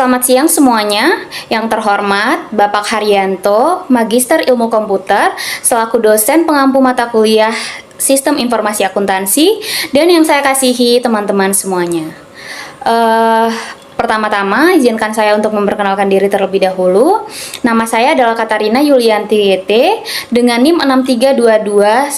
Selamat siang semuanya. Yang terhormat Bapak Haryanto, Magister Ilmu Komputer, selaku dosen pengampu mata kuliah Sistem Informasi Akuntansi, dan yang saya kasihi teman-teman semuanya. Pertama-tama, izinkan saya untuk memperkenalkan diri terlebih dahulu. Nama saya adalah Katarina Yulianti YT dengan NIM 63221011.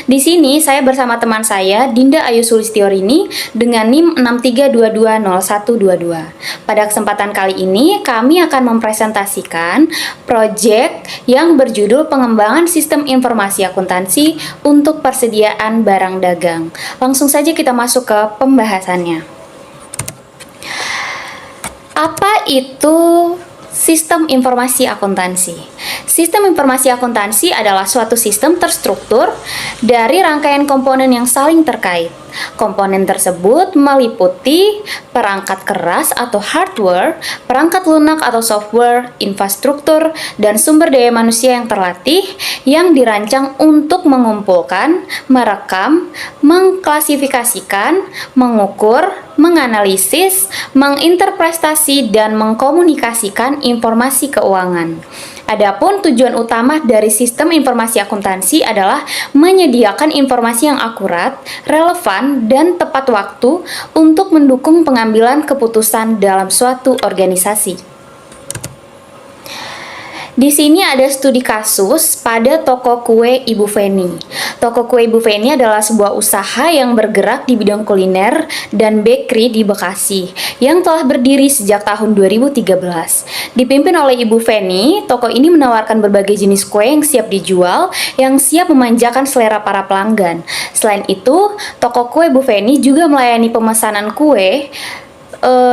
Di sini saya bersama teman saya Dinda Ayu Sulistiorini dengan NIM 63220122. Pada kesempatan kali ini, kami akan mempresentasikan proyek yang berjudul Pengembangan Sistem Informasi Akuntansi untuk Persediaan Barang Dagang. Langsung saja kita masuk ke pembahasannya. Apa itu sistem informasi akuntansi? Sistem informasi akuntansi adalah suatu sistem terstruktur dari rangkaian komponen yang saling terkait. Komponen tersebut meliputi perangkat keras atau hardware, perangkat lunak atau software, infrastruktur, dan sumber daya manusia yang terlatih yang dirancang untuk mengumpulkan, merekam, mengklasifikasikan, mengukur, menganalisis, menginterpretasi, dan mengkomunikasikan informasi keuangan. Adapun tujuan utama dari sistem informasi akuntansi adalah menyediakan informasi yang akurat, relevan, dan tepat waktu untuk mendukung pengambilan keputusan dalam suatu organisasi. Di sini ada studi kasus pada toko kue Ibu Feni. Toko kue Ibu Feni adalah sebuah usaha yang bergerak di bidang kuliner dan bakery di Bekasi yang telah berdiri sejak tahun 2013. Dipimpin oleh Ibu Feni, toko ini menawarkan berbagai jenis kue yang siap dijual, yang siap memanjakan selera para pelanggan. Selain itu, toko kue Ibu Feni juga melayani pemesanan kue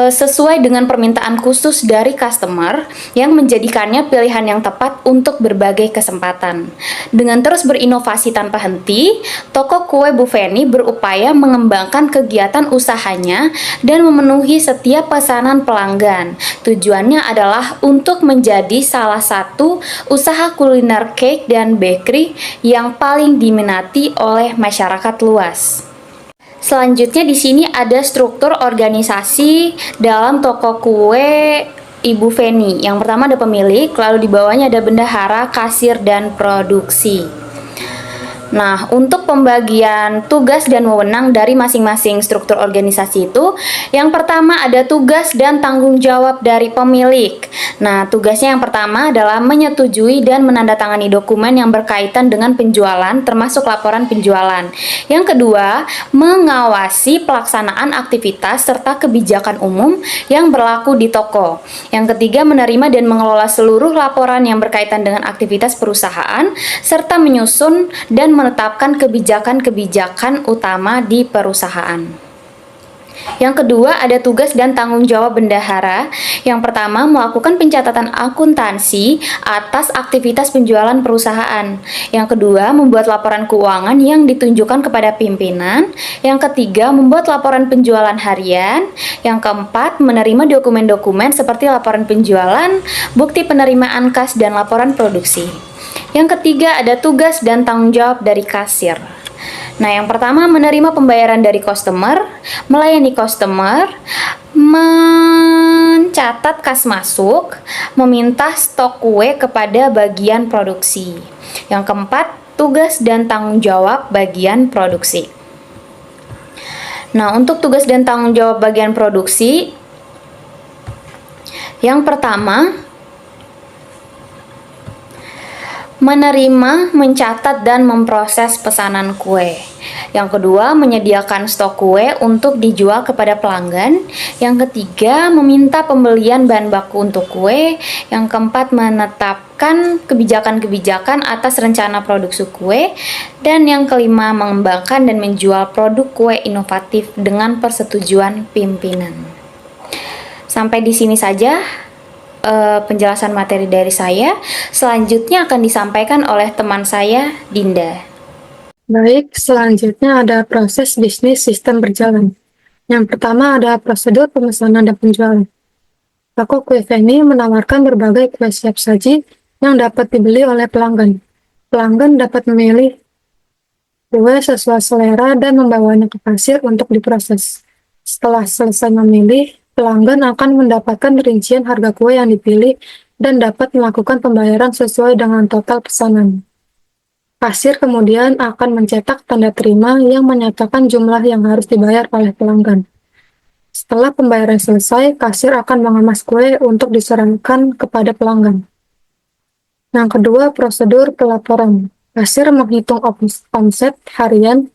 sesuai dengan permintaan khusus dari customer yang menjadikannya pilihan yang tepat untuk berbagai kesempatan. Dengan terus berinovasi tanpa henti, toko kue Bu Feni berupaya mengembangkan kegiatan usahanya dan memenuhi setiap pesanan pelanggan. Tujuannya adalah untuk menjadi salah satu usaha kuliner cake dan bakery yang paling diminati oleh masyarakat luas. Selanjutnya di sini ada struktur organisasi dalam toko kue Ibu Feni. Yang pertama ada pemilik, lalu di bawahnya ada bendahara, kasir, dan produksi. Nah, untuk pembagian tugas dan wewenang dari masing-masing struktur organisasi itu, yang pertama ada tugas dan tanggung jawab dari pemilik. Nah, tugasnya yang pertama adalah menyetujui dan menandatangani dokumen yang berkaitan dengan penjualan, termasuk laporan penjualan. Yang kedua, mengawasi pelaksanaan aktivitas serta kebijakan umum yang berlaku di toko. Yang ketiga, menerima dan mengelola seluruh laporan yang berkaitan dengan aktivitas perusahaan, serta menyusun dan menetapkan kebijakan-kebijakan utama di perusahaan. Yang kedua, ada tugas dan tanggung jawab bendahara. Yang pertama, melakukan pencatatan akuntansi atas aktivitas penjualan perusahaan. Yang kedua, membuat laporan keuangan yang ditunjukkan kepada pimpinan. Yang ketiga, membuat laporan penjualan harian. Yang keempat, menerima dokumen-dokumen seperti laporan penjualan, bukti penerimaan kas, dan laporan produksi. Yang ketiga, ada tugas dan tanggung jawab dari kasir. Nah, yang pertama, menerima pembayaran dari customer, melayani customer, mencatat kas masuk, meminta stok kue kepada bagian produksi. Yang keempat, tugas dan tanggung jawab bagian produksi. Nah, untuk tugas dan tanggung jawab bagian produksi, yang pertama, menerima, mencatat, dan memproses pesanan kue. Yang kedua, menyediakan stok kue untuk dijual kepada pelanggan. Yang ketiga, meminta pembelian bahan baku untuk kue. Yang keempat, menetapkan kebijakan-kebijakan atas rencana produksi kue. Dan yang kelima, mengembangkan dan menjual produk kue inovatif dengan persetujuan pimpinan. Sampai di sini saja penjelasan materi dari saya. Selanjutnya akan disampaikan oleh teman saya, Dinda. Baik, selanjutnya ada proses bisnis sistem berjalan. Yang pertama ada prosedur pemesanan dan penjualan. Toko kue Feni menawarkan berbagai kue siap saji yang dapat dibeli oleh pelanggan. Pelanggan dapat memilih kue sesuai selera dan membawanya ke kasir untuk diproses. Setelah selesai memilih, pelanggan akan mendapatkan rincian harga kue yang dipilih dan dapat melakukan pembayaran sesuai dengan total pesanan. Kasir kemudian akan mencetak tanda terima yang menyatakan jumlah yang harus dibayar oleh pelanggan. Setelah pembayaran selesai, kasir akan mengemas kue untuk diserahkan kepada pelanggan. Yang kedua, prosedur pelaporan. Kasir menghitung omset harian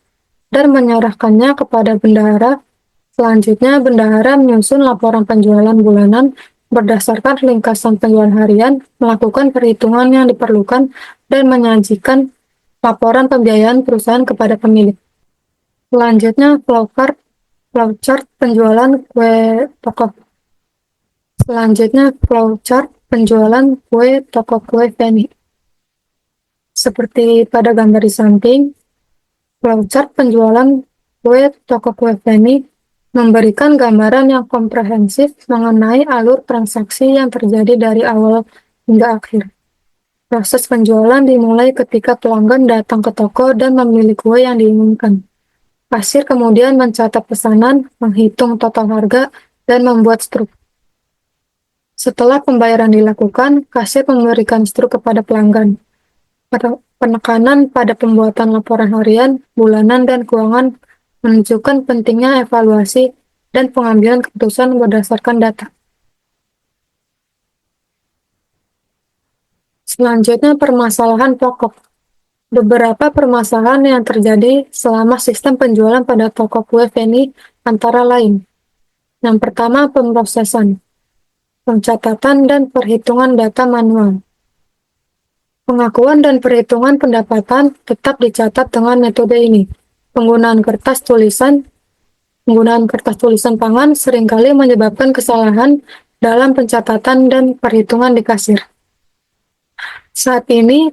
dan menyerahkannya kepada bendahara. Selanjutnya, bendahara menyusun laporan penjualan bulanan berdasarkan ringkasan penjualan harian, melakukan perhitungan yang diperlukan, dan menyajikan laporan pembiayaan perusahaan kepada pemilik. Selanjutnya, flowchart penjualan kue toko. Selanjutnya, flowchart penjualan kue toko kue Feni. Seperti pada gambar di samping, flowchart penjualan kue toko kue Feni memberikan gambaran yang komprehensif mengenai alur transaksi yang terjadi dari awal hingga akhir. Proses penjualan dimulai ketika pelanggan datang ke toko dan memilih kue yang diinginkan. Kasir kemudian mencatat pesanan, menghitung total harga, dan membuat struk. Setelah pembayaran dilakukan, kasir memberikan struk kepada pelanggan. Penekanan pada pembuatan laporan harian, bulanan, dan keuangan menunjukkan pentingnya evaluasi dan pengambilan keputusan berdasarkan data. Selanjutnya, permasalahan pokok. Beberapa permasalahan yang terjadi selama sistem penjualan pada toko kue Feni antara lain. Yang pertama, pemrosesan, pencatatan, dan perhitungan data manual. Pengakuan dan perhitungan pendapatan tetap dicatat dengan metode ini. Penggunaan kertas tulisan tangan seringkali menyebabkan kesalahan dalam pencatatan dan perhitungan di kasir. Saat ini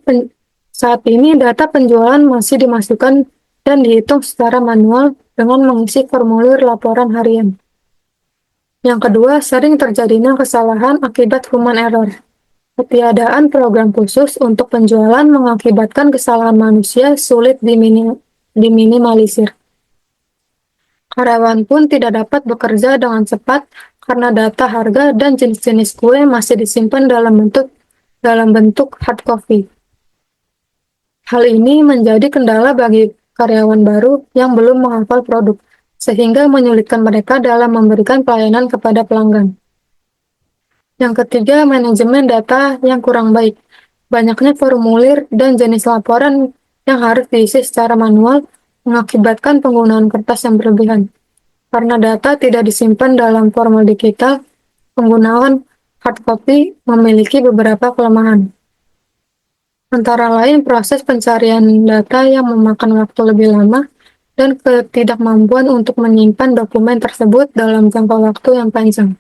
data penjualan masih dimasukkan dan dihitung secara manual dengan mengisi formulir laporan harian. Yang kedua, sering terjadinya kesalahan akibat human error. Ketiadaan program khusus untuk penjualan mengakibatkan kesalahan manusia sulit diminimalisir. Karyawan pun tidak dapat bekerja dengan cepat karena data harga dan jenis-jenis kue masih disimpan dalam bentuk hard copy. Hal ini menjadi kendala bagi karyawan baru yang belum menghafal produk, sehingga menyulitkan mereka dalam memberikan pelayanan kepada pelanggan. Yang ketiga, manajemen data yang kurang baik. Banyaknya formulir dan jenis laporan yang harus diisi secara manual mengakibatkan penggunaan kertas yang berlebihan. Karena data tidak disimpan dalam format digital, penggunaan hard copy memiliki beberapa kelemahan. Antara lain proses pencarian data yang memakan waktu lebih lama dan ketidakmampuan untuk menyimpan dokumen tersebut dalam jangka waktu yang panjang,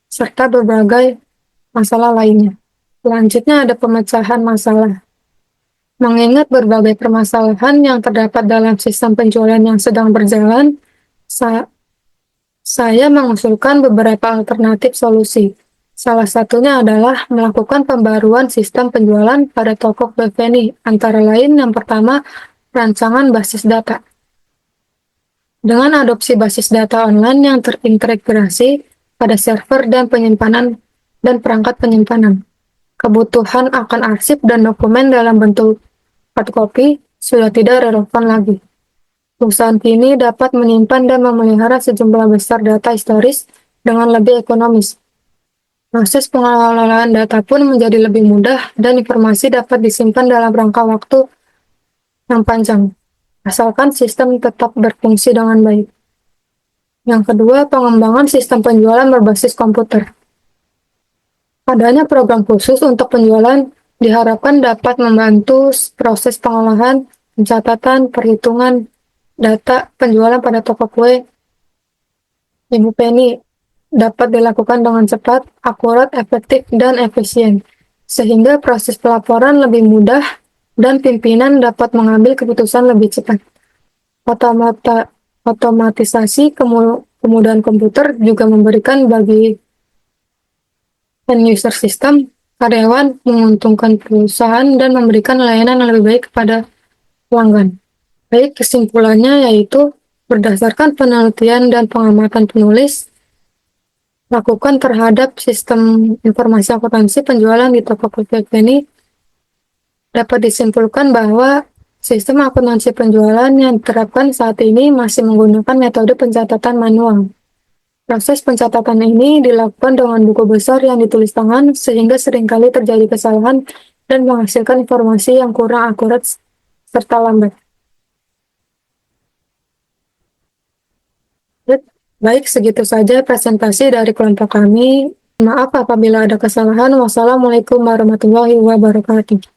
serta berbagai masalah lainnya. Selanjutnya ada pemecahan masalah. Mengingat berbagai permasalahan yang terdapat dalam sistem penjualan yang sedang berjalan, saya mengusulkan beberapa alternatif solusi. Salah satunya adalah melakukan pembaruan sistem penjualan pada toko kue Feni, antara lain yang pertama, rancangan basis data. Dengan adopsi basis data online yang terintegrasi pada server dan perangkat penyimpanan, kebutuhan akan arsip dan dokumen dalam bentuk hard copy sudah tidak relevan lagi. Perusahaan kini dapat menyimpan dan memelihara sejumlah besar data historis dengan lebih ekonomis. Proses pengelolaan data pun menjadi lebih mudah dan informasi dapat disimpan dalam rangka waktu yang panjang, asalkan sistem tetap berfungsi dengan baik. Yang kedua, pengembangan sistem penjualan berbasis komputer. Adanya program khusus untuk penjualan diharapkan dapat membantu proses pengolahan, pencatatan, perhitungan data penjualan pada toko kue Ibu Feni dapat dilakukan dengan cepat, akurat, efektif, dan efisien, sehingga proses pelaporan lebih mudah dan pimpinan dapat mengambil keputusan lebih cepat. Otomatisasi kemudahan komputer juga memberikan bagi end user sistem, karyawan, menguntungkan perusahaan, dan memberikan layanan yang lebih baik kepada pelanggan. Baik, kesimpulannya yaitu berdasarkan penelitian dan pengamatan penulis, lakukan terhadap sistem informasi akuntansi penjualan di Tokopedia ini dapat disimpulkan bahwa sistem akuntansi penjualan yang diterapkan saat ini masih menggunakan metode pencatatan manual. Proses pencatatan ini dilakukan dengan buku besar yang ditulis tangan, sehingga seringkali terjadi kesalahan dan menghasilkan informasi yang kurang akurat serta lambat. Baik, segitu saja presentasi dari kelompok kami. Maaf apabila ada kesalahan. Wassalamualaikum warahmatullahi wabarakatuh.